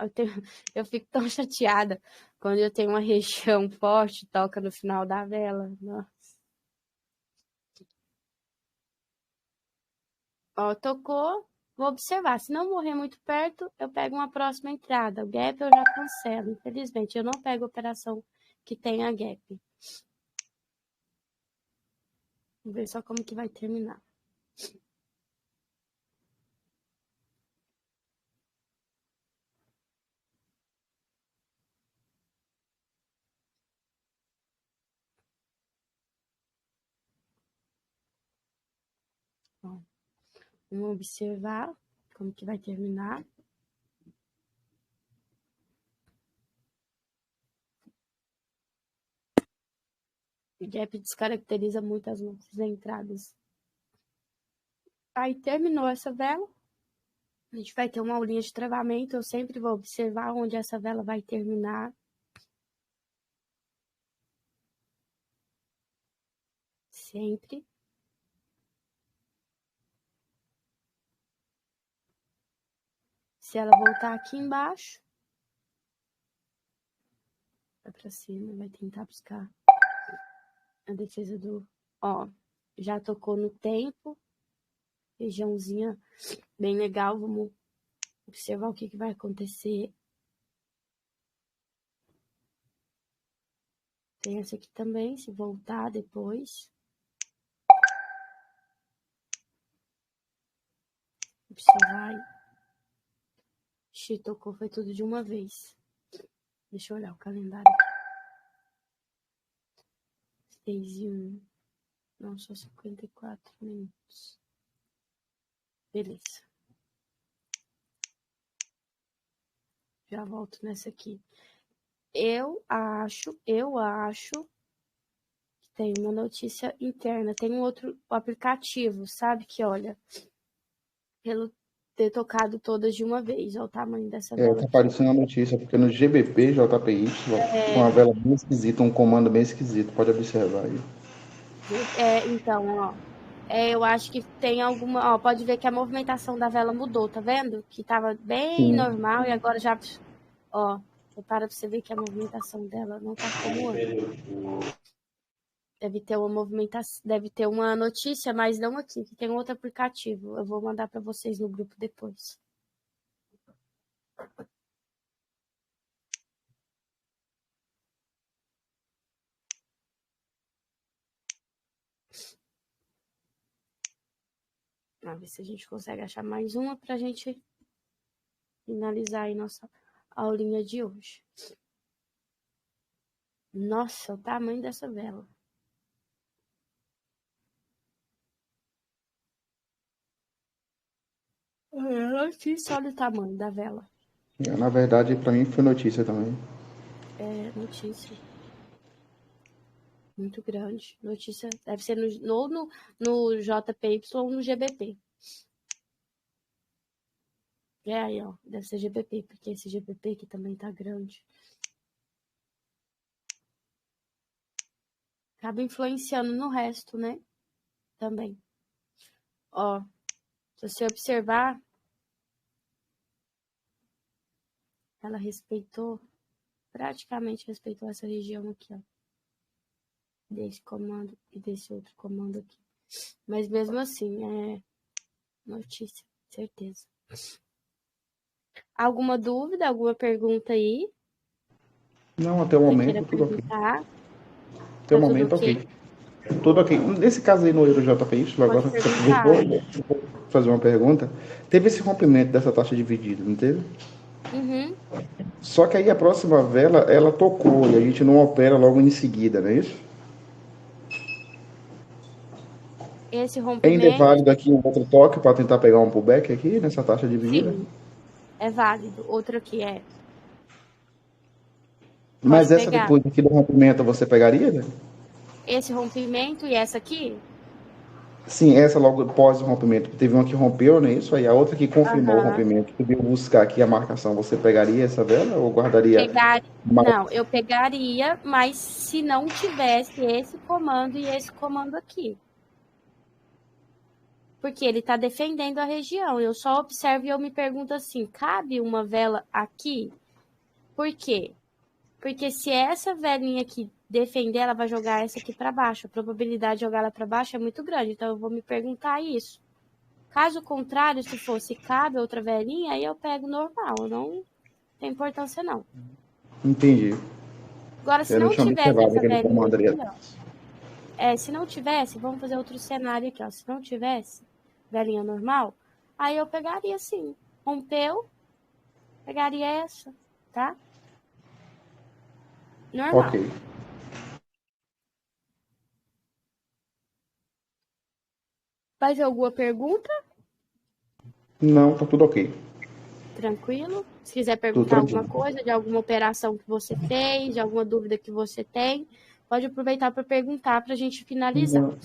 Eu fico tão chateada quando eu tenho uma região forte, toca no final da vela. Nossa. Ó, tocou. Vou observar. Se não morrer muito perto, eu pego uma próxima entrada. O gap eu já cancelo. Infelizmente, eu não pego operação que tenha gap. Vamos ver só como que vai terminar. Ó, vamos observar como que vai terminar. O gap descaracteriza muito as nossas entradas. Aí terminou essa vela. A gente vai ter uma aulinha de travamento. Eu sempre vou observar onde essa vela vai terminar. Sempre. Se ela voltar aqui embaixo, vai pra cima, vai tentar buscar a defesa do... Ó, já tocou no tempo. Regiãozinha bem legal. Vamos observar o que que vai acontecer. Tem essa aqui também, se voltar depois. Observar. Ixi, tocou, foi tudo de uma vez. Deixa eu olhar o calendário aqui. 3:01. Não, só 54 minutos. Beleza. Já volto nessa aqui. Eu acho que tem uma notícia interna. Tem um outro aplicativo, sabe? Que olha, pelo ter tocado todas de uma vez. Olha o tamanho dessa vela Tá aqui. aparecendo a notícia, porque no GBP, JPY, uma vela bem esquisita, um comando bem esquisito. Pode observar aí. Então, ó. Eu acho que tem alguma. Ó, pode ver que a movimentação da vela mudou, tá vendo? Que tava bem Sim. normal e agora já. Ó, repara pra você ver que a movimentação dela não tá como antes. Deve ter uma movimentação, deve ter uma notícia, mas não aqui, que tem outro aplicativo. Eu vou mandar para vocês no grupo depois. Vamos ver se a gente consegue achar mais uma para a gente finalizar aí nossa aulinha de hoje. Nossa, o tamanho dessa vela. Notícia, olha o tamanho da vela. Na verdade, para mim foi notícia também. É notícia. Muito grande. Notícia deve ser no JPY ou no GBP. Aí, ó. Deve ser GBP, porque esse GBP aqui também tá grande. Acaba influenciando no resto, né? Também. Ó, se você observar, ela praticamente respeitou essa região aqui, ó. Desse comando e desse outro comando aqui. Mas mesmo assim, é notícia, certeza. Alguma dúvida, alguma pergunta aí? Não, até o Você momento, queira tudo ok. perguntar? Até o Tá tudo momento, ok? ok. Tudo ok. Nesse caso aí no Euro JPY, agora Pode perguntar. vou fazer uma pergunta. Teve esse rompimento dessa taxa dividida, não teve? Uhum. Só que aí a próxima vela, ela tocou e a gente não opera logo em seguida, não é isso? Esse Ainda é rompimento, válido aqui um outro toque para tentar pegar um pullback aqui nessa taxa dividida? sim, é válido. Outro aqui pode Mas essa pegar. depois aqui do rompimento você pegaria, né? Esse rompimento e essa aqui? Sim, essa logo após o rompimento. Teve uma que rompeu, não é isso? Aí a outra que confirmou o Aham. rompimento, que veio buscar aqui a marcação. Você pegaria essa vela ou guardaria Pegar, mais? não, eu pegaria, mas se não tivesse esse comando e esse comando aqui. Porque ele está defendendo a região. Eu só observo e eu me pergunto assim, cabe uma vela aqui? Por quê? Porque se essa velinha aqui defender, ela vai jogar essa aqui para baixo. A probabilidade de jogar ela para baixo é muito grande. Então eu vou me perguntar isso. Caso contrário, se fosse cabe outra velinha, aí eu pego normal. Não tem importância não. Entendi. Agora, se Eu não não tinha tivesse observado essa aquele velinha comando ali. aqui, ó. Se não tivesse, vamos fazer outro cenário aqui, ó. Se não tivesse velinha normal, aí eu pegaria assim. Rompeu, pegaria essa, tá? Ok. Normal. Mais alguma pergunta? Não, tá tudo ok. Tranquilo? Se quiser Tudo perguntar alguma tranquilo. coisa, de alguma operação que você fez, de alguma dúvida que você tem, pode aproveitar para perguntar para a gente finalizar. Não,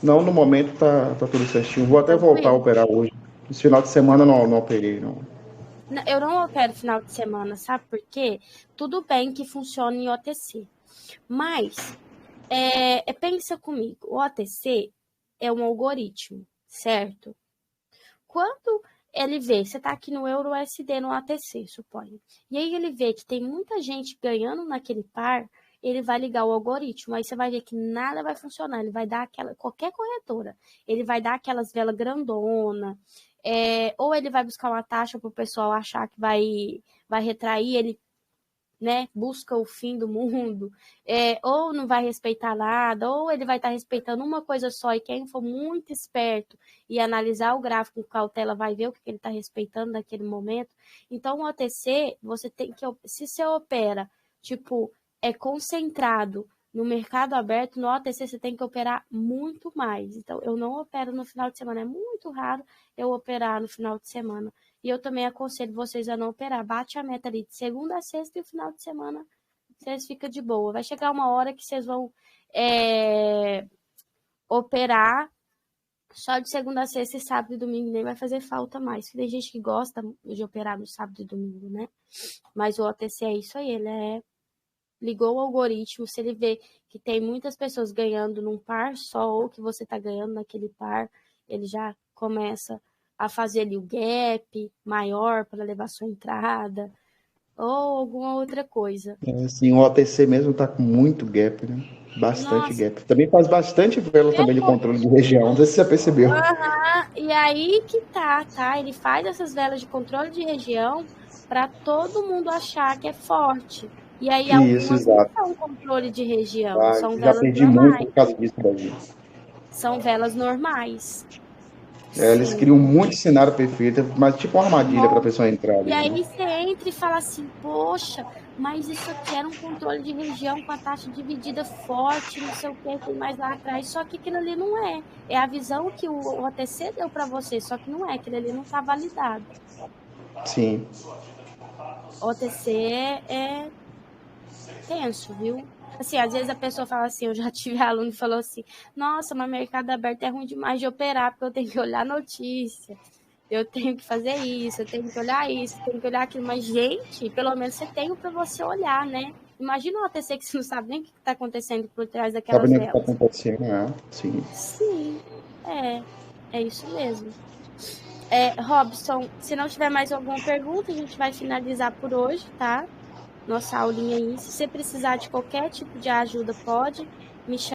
não, no momento tá tudo certinho. Vou até voltar a Tranquilo? operar hoje. Esse final de semana não operei, não. Eu não opero final de semana, sabe por quê? Tudo bem que funciona em OTC, mas pensa comigo, o OTC é um algoritmo, certo? Quando ele vê, você está aqui no EURUSD no ATC, suponho, e aí ele vê que tem muita gente ganhando naquele par, ele vai ligar o algoritmo, aí você vai ver que nada vai funcionar, ele vai dar qualquer corretora, ele vai dar aquelas velas grandona, ou ele vai buscar uma taxa para o pessoal achar que vai retrair, ele, né, busca o fim do mundo, ou não vai respeitar nada, ou ele vai estar respeitando uma coisa só, e quem for muito esperto e analisar o gráfico com cautela vai ver o que ele está respeitando naquele momento. Então, o OTC, você tem que, se você opera, tipo, concentrado No mercado aberto, no OTC, você tem que operar muito mais. Então, eu não opero no final de semana. É muito raro eu operar no final de semana. E eu também aconselho vocês a não operar. Bate a meta ali de segunda a sexta e o final de semana vocês ficam de boa. Vai chegar uma hora que vocês vão operar só de segunda a sexta e sábado e domingo nem vai fazer falta mais. Tem gente que gosta de operar no sábado e domingo, né? Mas o OTC é isso aí, ele ligou o algoritmo, se ele vê que tem muitas pessoas ganhando num par só, ou que você está ganhando naquele par, ele já começa a fazer ali o gap maior para levar sua entrada, ou alguma outra coisa. Assim, o OTC mesmo tá com muito gap, né? Bastante Nossa, gap. Também faz bastante vela também de controle de região, não sei se você já percebeu. e aí que tá? Ele faz essas velas de controle de região para todo mundo achar que é forte. E aí Isso, algumas não exato. são controle de região, são Já velas perdi muito normais. por causa disso daí. São velas normais. Eles Sim. criam muito cenário perfeito, mas tipo uma armadilha para a Bom, pessoa entrar e ali, aí né? você entra e fala assim, poxa, mas isso aqui era um controle de região com a taxa dividida forte, não sei o que, tem mais lá atrás, só que aquilo ali não é. É a visão que o OTC deu para você, só que não é, aquilo ali não está validado. Sim. OTC é tenso, viu? Assim, às vezes a pessoa fala assim, eu já tive aluno que falou assim, nossa, mas mercado aberto é ruim demais de operar, porque eu tenho que olhar notícia, eu tenho que fazer isso, eu tenho que olhar isso, eu tenho que olhar aquilo. Mas, gente, pelo menos você tem para você olhar, né? Imagina um OTC que você não sabe nem o que está acontecendo por trás Sabe daquelas nem o que está velas. acontecendo, né? Sim. Sim, é isso mesmo. Robson, se não tiver mais alguma pergunta, a gente vai finalizar por hoje, tá? Nossa aulinha aí. Se você precisar de qualquer tipo de ajuda, pode me chamar.